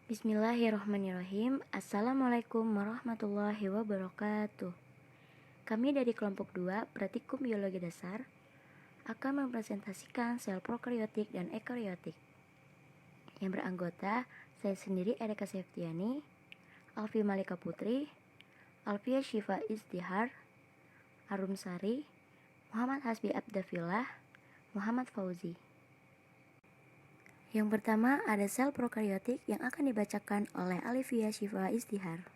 Bismillahirrahmanirrahim. Assalamualaikum warahmatullahi wabarakatuh. Kami dari kelompok 2 Praktikum Biologi Dasar akan mempresentasikan sel prokariotik dan ekariotik yang beranggota saya sendiri Erika Septiani, Alfi Malika Putri, Alfia Syifa Izdihar, Arum Sari, Muhammad Hasbi Abdafillah, Muhammad Fauzi. Yang pertama ada sel prokariotik yang akan dibacakan oleh Alfia Syifa Izdihar.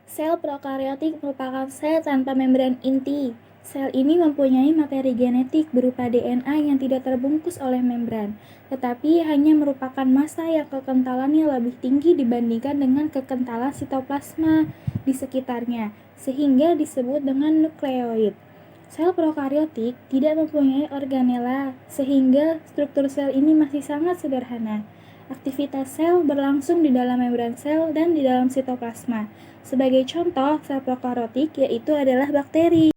Sel prokariotik merupakan sel tanpa membran inti. Sel ini mempunyai materi genetik berupa DNA yang tidak terbungkus oleh membran, tetapi hanya merupakan massa yang kekentalannya lebih tinggi dibandingkan dengan kekentalan sitoplasma di sekitarnya, sehingga disebut dengan nukleoid. Sel prokariotik tidak mempunyai organela, sehingga struktur sel ini masih sangat sederhana. Aktivitas sel berlangsung di dalam membran sel dan di dalam sitoplasma. Sebagai contoh, sel prokariotik yaitu adalah bakteri.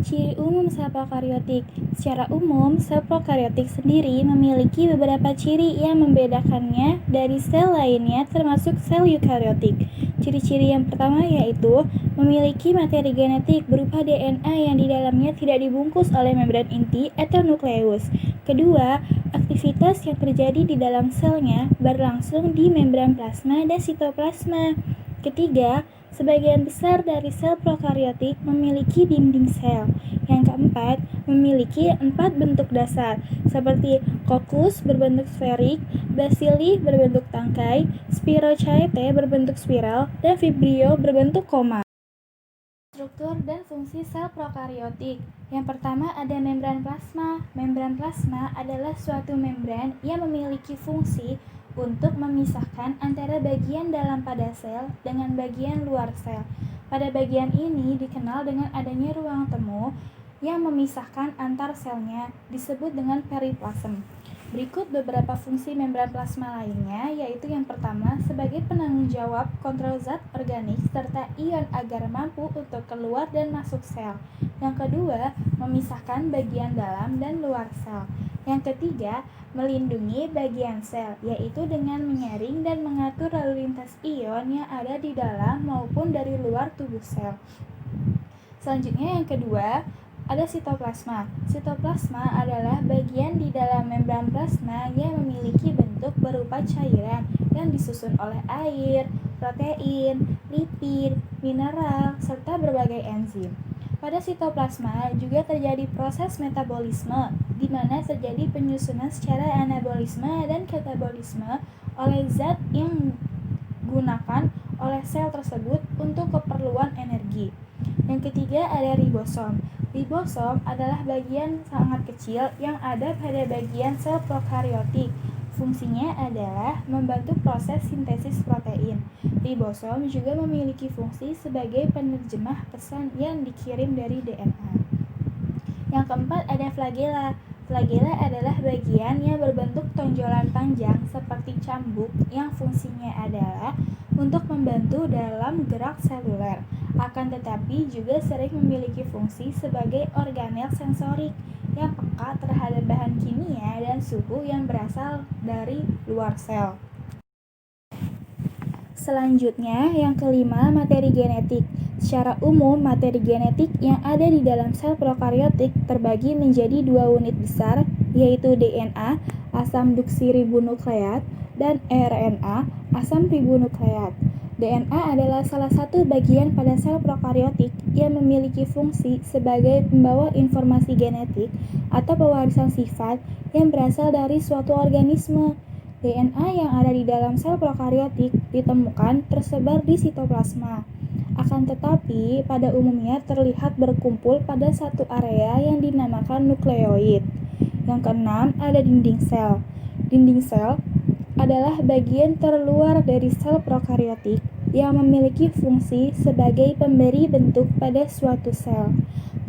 Ciri umum sel prokariotik. Secara umum, sel prokariotik sendiri memiliki beberapa ciri yang membedakannya dari sel lainnya termasuk sel eukariotik. Ciri-ciri yang pertama yaitu memiliki materi genetik berupa DNA yang di dalamnya tidak dibungkus oleh membran inti atau nukleus. Kedua, aktivitas yang terjadi di dalam selnya berlangsung di membran plasma dan sitoplasma. Ketiga, sebagian besar dari sel prokariotik memiliki dinding sel. Yang keempat, memiliki 4 bentuk dasar, seperti kokus berbentuk sferik, bacilli berbentuk tangkai, spirochaete berbentuk spiral, dan vibrio berbentuk koma. Struktur dan fungsi sel prokariotik. Yang pertama ada membran plasma. Membran plasma adalah suatu membran yang memiliki fungsi untuk memisahkan antara bagian dalam pada sel dengan bagian luar sel. Pada bagian ini dikenal dengan adanya ruang temu yang memisahkan antar selnya, disebut dengan periplasm. Berikut beberapa fungsi membran plasma lainnya, yaitu yang pertama sebagai penanggung jawab kontrol zat organik serta ion agar mampu untuk keluar dan masuk sel. Yang kedua, memisahkan bagian dalam dan luar sel. Yang ketiga, melindungi bagian sel, yaitu dengan menyaring dan mengatur lalu lintas ion yang ada di dalam maupun dari luar tubuh sel. Selanjutnya yang kedua, ada sitoplasma. Sitoplasma adalah bagian di dalam membran plasma yang memiliki bentuk berupa cairan yang disusun oleh air, protein, lipid, mineral, serta berbagai enzim. Pada sitoplasma juga terjadi proses metabolisme, di mana terjadi penyusunan secara anabolisme dan katabolisme oleh zat yang digunakan oleh sel tersebut untuk keperluan energi. Yang ketiga ada ribosom. Ribosom adalah bagian sangat kecil yang ada pada bagian sel prokariotik. Fungsinya adalah membantu proses sintesis protein. Ribosom juga memiliki fungsi sebagai penerjemah pesan yang dikirim dari DNA. Yang keempat ada flagela. Flagela adalah bagian yang berbentuk tonjolan panjang seperti cambuk yang fungsinya adalah untuk membantu dalam gerak seluler. Akan tetapi juga sering memiliki fungsi sebagai organel sensorik yang peka terhadap bahan kimia dan suhu yang berasal dari luar sel. Selanjutnya, yang kelima, materi genetik. Secara umum, materi genetik yang ada di dalam sel prokariotik terbagi menjadi 2 unit besar, yaitu DNA, asam deoksiribonukleat, dan RNA, asam ribonukleat. DNA adalah salah satu bagian pada sel prokariotik yang memiliki fungsi sebagai pembawa informasi genetik atau pewarisan sifat yang berasal dari suatu organisme. DNA yang ada di dalam sel prokariotik ditemukan tersebar di sitoplasma. Akan tetapi, pada umumnya terlihat berkumpul pada satu area yang dinamakan nukleoid. Yang keenam, ada dinding sel. Dinding sel adalah bagian terluar dari sel prokariotik yang memiliki fungsi sebagai pemberi bentuk pada suatu sel.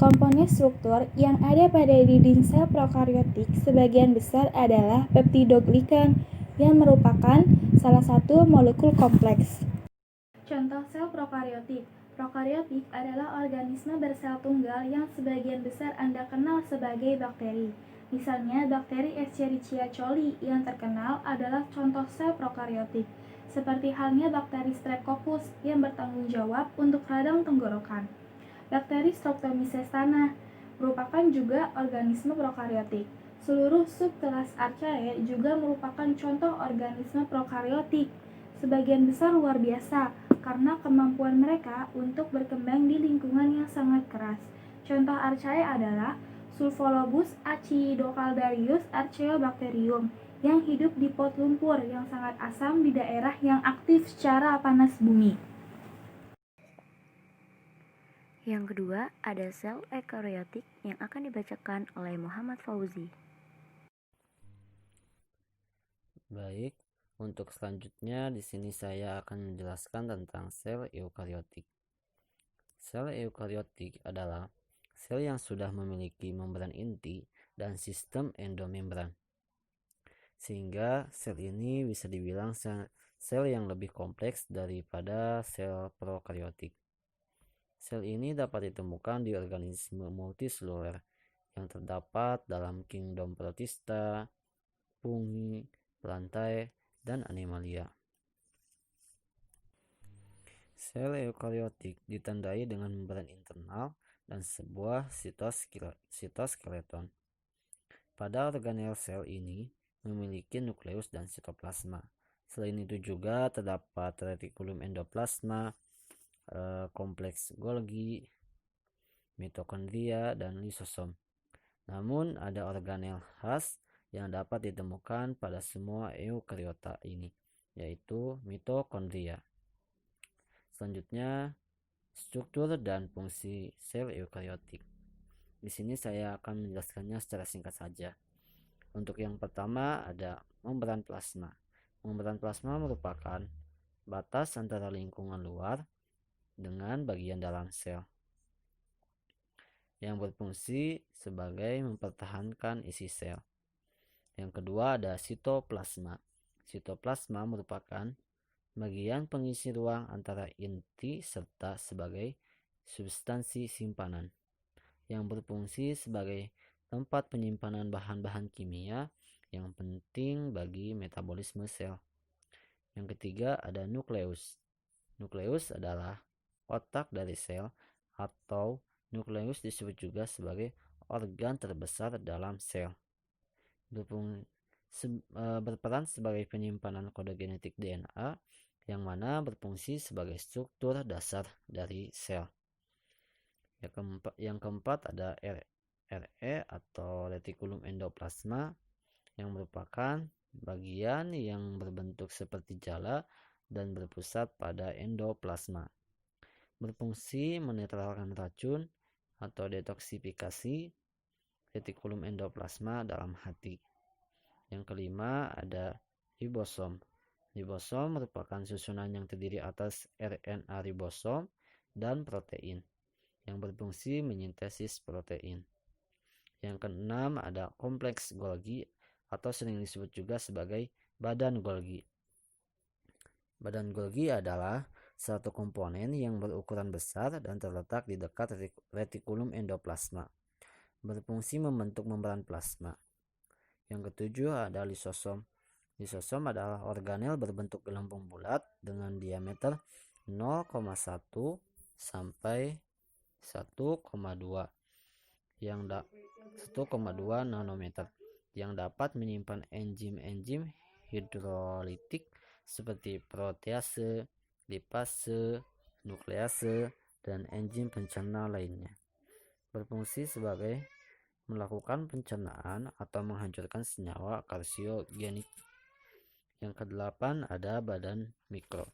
Komponen struktur yang ada pada dinding sel prokariotik sebagian besar adalah peptidoglikan yang merupakan salah satu molekul kompleks. Contoh sel prokariotik. Prokariotik adalah organisme bersel tunggal yang sebagian besar Anda kenal sebagai bakteri. Misalnya, bakteri Escherichia coli yang terkenal adalah contoh sel prokariotik, seperti halnya bakteri Streptococcus yang bertanggung jawab untuk radang tenggorokan. Bakteri Streptomyces tanah merupakan juga organisme prokariotik. Seluruh subkelas Archaea juga merupakan contoh organisme prokariotik. Sebagian besar luar biasa karena kemampuan mereka untuk berkembang di lingkungan yang sangat keras. Contoh Archaea adalah Sulfolobus acidocaldarius Archaeobacterium yang hidup di pot lumpur yang sangat asam di daerah yang aktif secara panas bumi. Yang kedua, ada sel eukariotik yang akan dibacakan oleh Muhammad Fauzi. Baik, untuk selanjutnya di sini saya akan menjelaskan tentang sel eukariotik. Sel eukariotik adalah sel yang sudah memiliki membran inti dan sistem endomembran. Sehingga sel ini bisa dibilang sel yang lebih kompleks daripada sel prokariotik. Sel ini dapat ditemukan di organisme multiseluler yang terdapat dalam kingdom Protista, fungi, lantai, dan animalia. Sel eukariotik ditandai dengan membran internal dan sebuah sitoskeleton. Pada organel sel ini memiliki nukleus dan sitoplasma. Selain itu juga terdapat retikulum endoplasma, kompleks Golgi, mitokondria, dan lisosom. Namun ada organel khas yang dapat ditemukan pada semua eukariota ini, yaitu mitokondria. Selanjutnya, struktur dan fungsi sel eukariotik. Di sini saya akan menjelaskannya secara singkat saja. Untuk yang pertama ada membran plasma. Membran plasma merupakan batas antara lingkungan luar dengan bagian dalam sel yang berfungsi sebagai mempertahankan isi sel. Yang kedua ada sitoplasma. Sitoplasma merupakan bagian pengisi ruang antara inti serta sebagai substansi simpanan yang berfungsi sebagai tempat penyimpanan bahan-bahan kimia yang penting bagi metabolisme sel. Yang ketiga ada nukleus. Nukleus adalah otak dari sel atau nukleus disebut juga sebagai organ terbesar dalam sel. Berperan sebagai penyimpanan kode genetik DNA yang mana berfungsi sebagai struktur dasar dari sel. Yang keempat ada RE atau retikulum endoplasma yang merupakan bagian yang berbentuk seperti jala dan berpusat pada endoplasma. Berfungsi menetralkan racun atau detoksifikasi retikulum endoplasma dalam hati. Yang kelima ada ribosom. Ribosom merupakan susunan yang terdiri atas RNA ribosom dan protein yang berfungsi mesintesis protein. Yang keenam ada kompleks Golgi atau sering disebut juga sebagai badan Golgi. Badan Golgi adalah satu komponen yang berukuran besar dan terletak di dekat retikulum endoplasma, berfungsi membentuk membran plasma. Yang ketujuh ada lisosom. Lisosom adalah organel berbentuk gelembung bulat dengan diameter 0,1 sampai 1,2 nanometer yang dapat menyimpan enzim-enzim hidrolitik seperti protease, lipase, nuklease, dan enzim pencerna lainnya. Berfungsi sebagai melakukan pencernaan atau menghancurkan senyawa karsiogenik. Yang kedelapan ada badan mikro.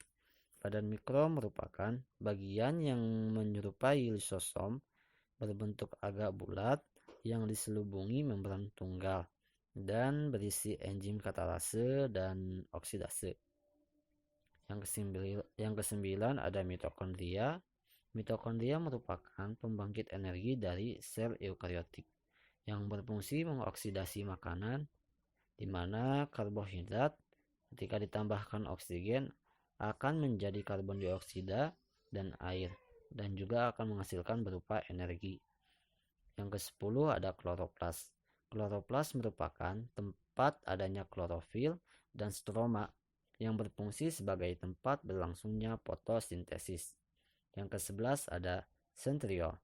Badan mikro merupakan bagian yang menyerupai lisosom, berbentuk agak bulat yang diselubungi membran tunggal dan berisi enzim katalase dan oksidase. Yang kesembilan ada mitokondria. Mitokondria merupakan pembangkit energi dari sel eukariotik yang berfungsi mengoksidasi makanan, di mana karbohidrat ketika ditambahkan oksigen akan menjadi karbon dioksida dan air, dan juga akan menghasilkan berupa energi. Yang ke-10 ada kloroplas. Kloroplas merupakan tempat adanya klorofil dan stroma yang berfungsi sebagai tempat berlangsungnya fotosintesis. Yang ke-11 ada sentriol.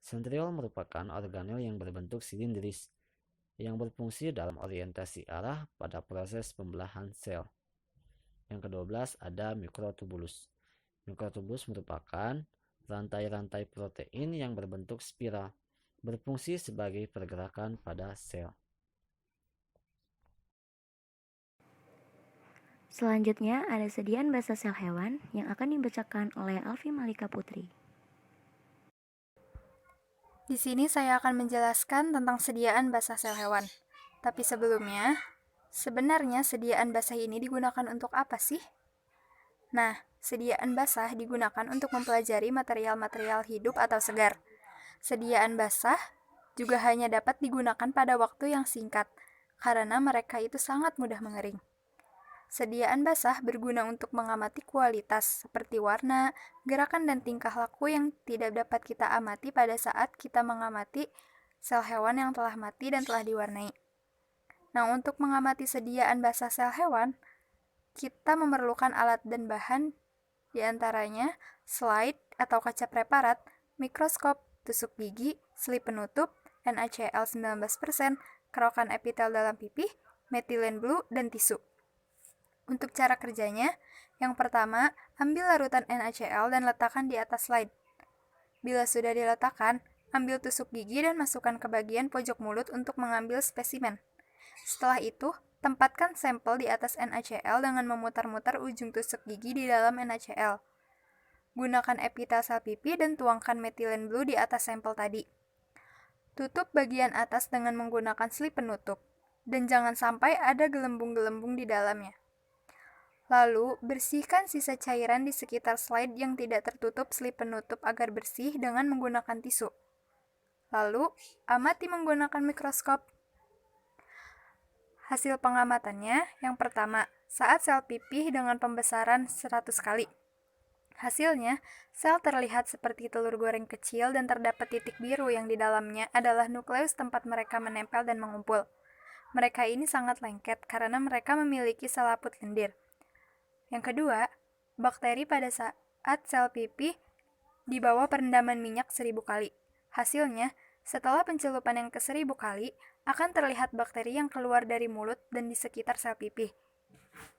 Sentriol merupakan organel yang berbentuk silindris yang berfungsi dalam orientasi arah pada proses pembelahan sel. Yang ke-12 ada mikrotubulus. Mikrotubulus merupakan rantai-rantai protein yang berbentuk spiral, berfungsi sebagai pergerakan pada sel. Selanjutnya ada sediaan bahasa sel hewan yang akan dibacakan oleh Alfi Malika Putri. Di sini saya akan menjelaskan tentang sediaan basah sel hewan. Tapi sebelumnya, sebenarnya sediaan basah ini digunakan untuk apa sih? Nah, sediaan basah digunakan untuk mempelajari material-material hidup atau segar. Sediaan basah juga hanya dapat digunakan pada waktu yang singkat, karena mereka itu sangat mudah mengering. Sediaan basah berguna untuk mengamati kualitas seperti warna, gerakan, dan tingkah laku yang tidak dapat kita amati pada saat kita mengamati sel hewan yang telah mati dan telah diwarnai. Nah, untuk mengamati sediaan basah sel hewan, kita memerlukan alat dan bahan, diantaranya slide atau kaca preparat, mikroskop, tusuk gigi, selip penutup, NaCl 19%, kerokan epitel dalam pipih, metilen blue, dan tisu. Untuk cara kerjanya, yang pertama, ambil larutan NaCl dan letakkan di atas slide. Bila sudah diletakkan, ambil tusuk gigi dan masukkan ke bagian pojok mulut untuk mengambil spesimen. Setelah itu, tempatkan sampel di atas NaCl dengan memutar-mutar ujung tusuk gigi di dalam NaCl. Gunakan epitel sel pipi dan tuangkan metilen blue di atas sampel tadi. Tutup bagian atas dengan menggunakan selip penutup, dan jangan sampai ada gelembung-gelembung di dalamnya. Lalu, bersihkan sisa cairan di sekitar slide yang tidak tertutup selip penutup agar bersih dengan menggunakan tisu. Lalu, amati menggunakan mikroskop. Hasil pengamatannya, yang pertama, saat sel pipih dengan pembesaran 100 kali. Hasilnya, sel terlihat seperti telur goreng kecil dan terdapat titik biru yang di dalamnya adalah nukleus tempat mereka menempel dan mengumpul. Mereka ini sangat lengket karena mereka memiliki selaput lendir. Yang kedua, bakteri pada saat sel pipih di bawah perendaman minyak 1000 kali. Hasilnya, setelah pencelupan yang ke-1000 kali, akan terlihat bakteri yang keluar dari mulut dan di sekitar sel pipih.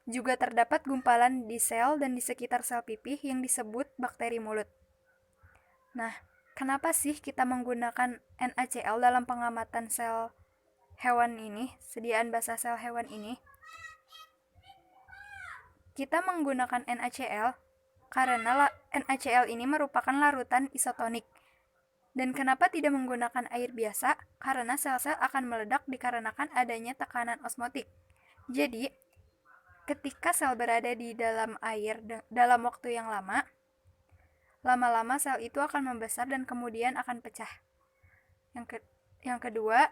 Juga terdapat gumpalan di sel dan di sekitar sel pipih yang disebut bakteri mulut. Nah, kenapa sih kita menggunakan NaCl dalam pengamatan sel hewan ini, sediaan basah sel hewan ini? Kita menggunakan NaCl karena NaCl ini merupakan larutan isotonik. Dan kenapa tidak menggunakan air biasa? Karena sel-sel akan meledak dikarenakan adanya tekanan osmotik. Jadi, ketika sel berada di dalam air dalam waktu yang lama, lama-lama sel itu akan membesar dan kemudian akan pecah. Yang kedua,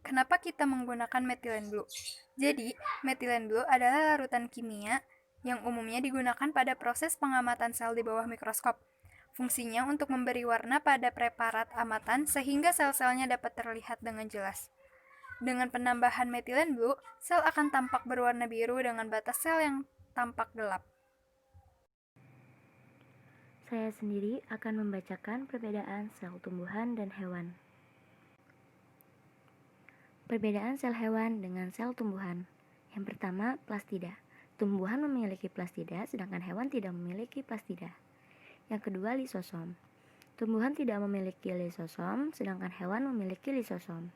kenapa kita menggunakan metilen blue? Jadi, metilen blue adalah larutan kimia yang umumnya digunakan pada proses pengamatan sel di bawah mikroskop. Fungsinya untuk memberi warna pada preparat amatan sehingga sel-selnya dapat terlihat dengan jelas. Dengan penambahan metilen blue, sel akan tampak berwarna biru dengan batas sel yang tampak gelap. Saya sendiri akan membacakan perbedaan sel tumbuhan dan hewan. Perbedaan sel hewan dengan sel tumbuhan. Yang pertama, plastida. Tumbuhan memiliki plastida, sedangkan hewan tidak memiliki plastida. Yang kedua, lisosom. Tumbuhan tidak memiliki lisosom, sedangkan hewan memiliki lisosom.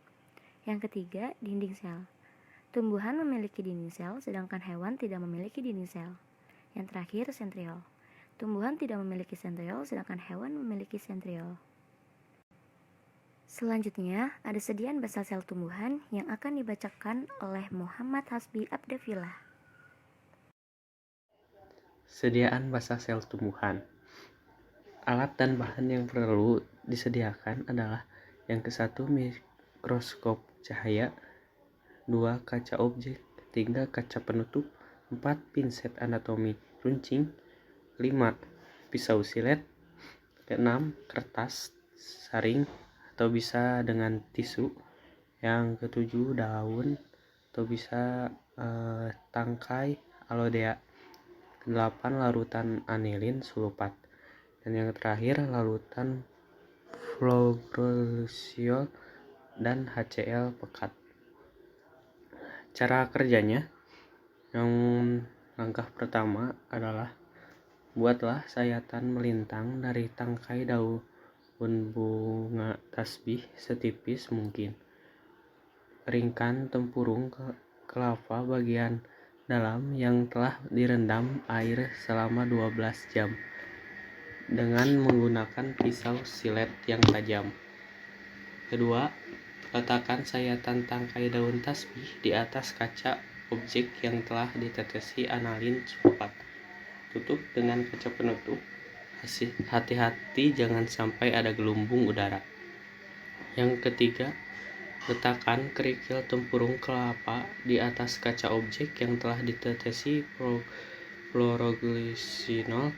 Yang ketiga, dinding sel. Tumbuhan memiliki dinding sel, sedangkan hewan tidak memiliki dinding sel. Yang terakhir, sentriol. Tumbuhan tidak memiliki sentriol, sedangkan hewan memiliki sentriol. Selanjutnya, ada sediaan basal sel tumbuhan yang akan dibacakan oleh Muhammad Hasbi Abdevilla. Sediaan basal sel tumbuhan. Alat dan bahan yang perlu disediakan adalah yang ke-1 mikroskop cahaya, 2 kaca objek, 3 kaca penutup, 4 pinset anatomi runcing, 5 pisau silet, 6 kertas saring atau bisa dengan tisu, Yang ketujuh daun atau bisa tangkai Aloidea. Kedelapan larutan anilin sulfat. Dan yang terakhir larutan fluorouracil dan HCl pekat. Cara kerjanya, yang langkah pertama adalah buatlah sayatan melintang dari tangkai daun bunga tasbih setipis mungkin. Keringkan tempurung kelapa bagian dalam yang telah direndam air selama 12 jam dengan menggunakan pisau silet yang tajam. Kedua, letakkan sayatan tangkai daun tasbih di atas kaca objek yang telah ditetesi analin sulfat. Tutup dengan kaca penutup. Hati-hati jangan sampai ada gelembung udara. Yang ketiga, letakkan kerikil tempurung kelapa di atas kaca objek yang telah ditetesi fluoroglisinol.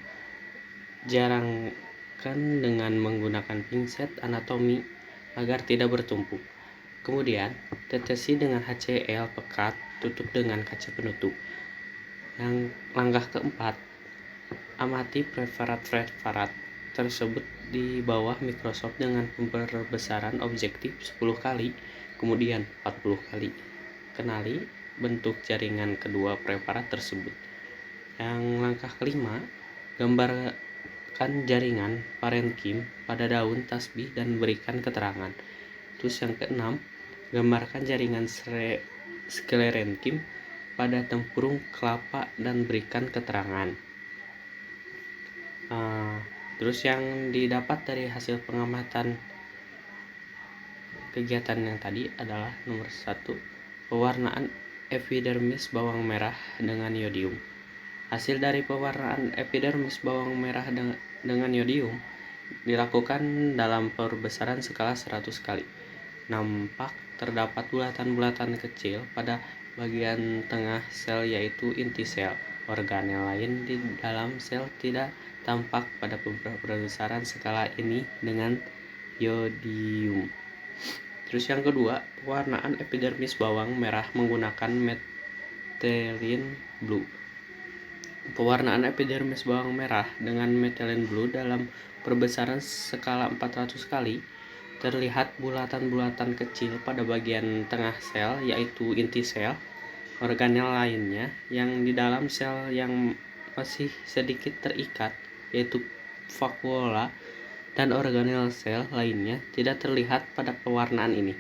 Jarangkan dengan menggunakan pinset anatomi agar tidak bertumpuk. Kemudian, tetesi dengan HCl pekat, tutup dengan kaca penutup. Yang langkah keempat, amati preparat tersebut di bawah mikroskop dengan pembesaran objektif 10 kali, kemudian 40 kali. Kenali bentuk jaringan kedua preparat tersebut. Yang langkah kelima, gambarkan jaringan parenkim pada daun tasbih dan berikan keterangan. Terus yang keenam, gambarkan jaringan sklerenkim pada tempurung kelapa dan berikan keterangan. Terus yang didapat dari hasil pengamatan kegiatan yang tadi adalah nomor 1, pewarnaan epidermis bawang merah dengan yodium. Hasil dari pewarnaan epidermis bawang merah dengan yodium dilakukan dalam perbesaran skala 100 kali. Nampak terdapat bulatan-bulatan kecil pada bagian tengah sel yaitu inti sel. Organel lain di dalam sel tidak tampak pada perbesaran skala ini dengan yodium. Terus yang kedua, pewarnaan epidermis bawang merah menggunakan methylene blue. Pewarnaan epidermis bawang merah dengan methylene blue dalam perbesaran skala 400 kali terlihat bulatan-bulatan kecil pada bagian tengah sel yaitu inti sel. Organel lainnya yang di dalam sel yang masih sedikit terikat yaitu vakuola dan organel sel lainnya tidak terlihat pada pewarnaan ini.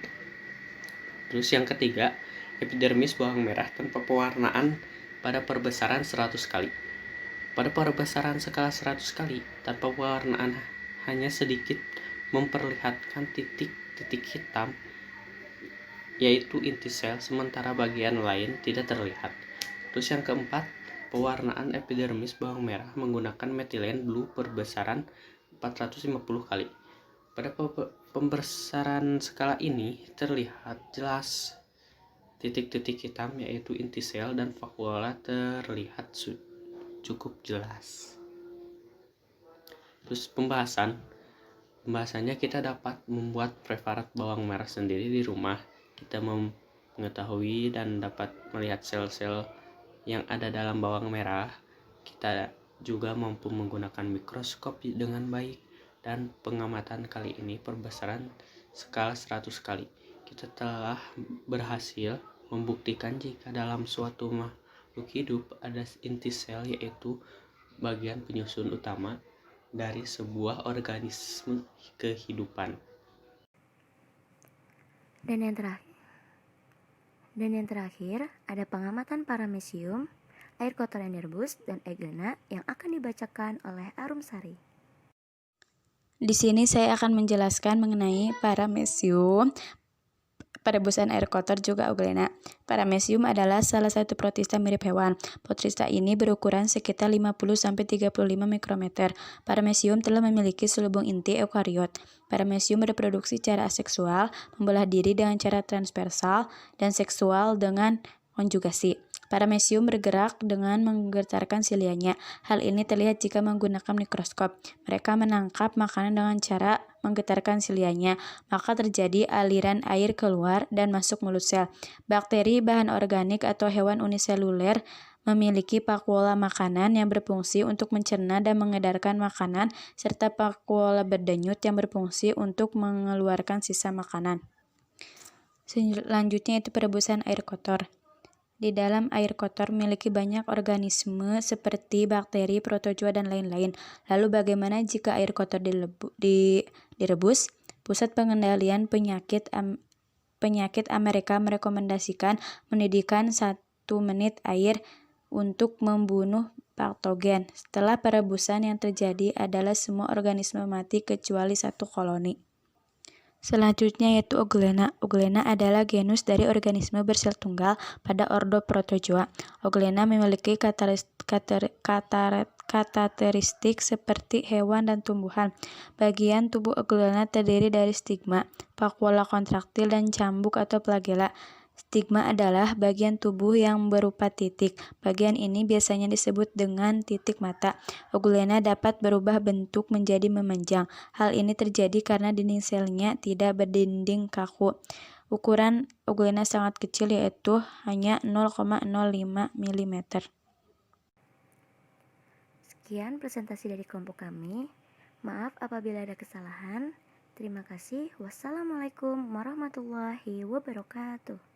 Terus yang ketiga, epidermis bawang merah tanpa pewarnaan pada perbesaran 100 kali. Pada perbesaran skala 100 kali tanpa pewarnaan hanya sedikit memperlihatkan titik-titik hitam yaitu inti sel, sementara bagian lain tidak terlihat. Terus yang keempat, pewarnaan epidermis bawang merah menggunakan methylene blue perbesaran 450 kali. Pada pembesaran skala ini terlihat jelas titik-titik hitam yaitu inti sel dan vakuola terlihat cukup jelas. Terus pembahasannya kita dapat membuat preparat bawang merah sendiri di rumah. Kita mengetahui dan dapat melihat sel-sel yang ada dalam bawang merah. Kita juga mampu menggunakan mikroskop dengan baik, dan pengamatan kali ini perbesaran skala 100 kali. Kita telah berhasil membuktikan jika dalam suatu makhluk hidup ada inti sel yaitu bagian penyusun utama dari sebuah organisme kehidupan. Dan yang terakhir ada pengamatan paramecium, air kotor yang direbus, dan egana yang akan dibacakan oleh Arumsari. Di sini saya akan menjelaskan mengenai paramecium, perebusan air kotor juga euglena. Paramecium adalah salah satu protista mirip hewan. Protista ini berukuran sekitar 50-35 mikrometer. Paramecium telah memiliki selubung inti eukariot. Paramecium berreproduksi secara aseksual, membelah diri dengan cara transversal, dan seksual dengan konjugasi. Paramecium bergerak dengan menggetarkan silianya. Hal ini terlihat jika menggunakan mikroskop. Mereka menangkap makanan dengan cara menggetarkan silianya, maka terjadi aliran air keluar dan masuk mulut sel. Bakteri, bahan organik, atau hewan uniseluler memiliki vakuola makanan yang berfungsi untuk mencerna dan mengedarkan makanan, serta vakuola berdenyut yang berfungsi untuk mengeluarkan sisa makanan. Selanjutnya itu perebusan air kotor. Di dalam air kotor memiliki banyak organisme seperti bakteri, protozoa, dan lain-lain. Lalu bagaimana jika air kotor direbus? Pusat Pengendalian Penyakit Amerika merekomendasikan mendidihkan 1 menit air untuk membunuh patogen. Setelah perebusan, yang terjadi adalah semua organisme mati kecuali 1 koloni. Selanjutnya yaitu Euglena. Euglena adalah genus dari organisme bersel tunggal pada ordo Protozoa. Euglena memiliki karakteristik seperti hewan dan tumbuhan. Bagian tubuh Euglena terdiri dari stigma, vakuola kontraktil, dan cambuk atau flagela. Stigma adalah bagian tubuh yang berupa titik. Bagian ini biasanya disebut dengan titik mata. Euglena dapat berubah bentuk menjadi memanjang. Hal ini terjadi karena dinding selnya tidak berdinding kaku. Ukuran Euglena sangat kecil, yaitu hanya 0,05 mm. Sekian presentasi dari kelompok kami. Maaf apabila ada kesalahan. Terima kasih. Wassalamualaikum warahmatullahi wabarakatuh.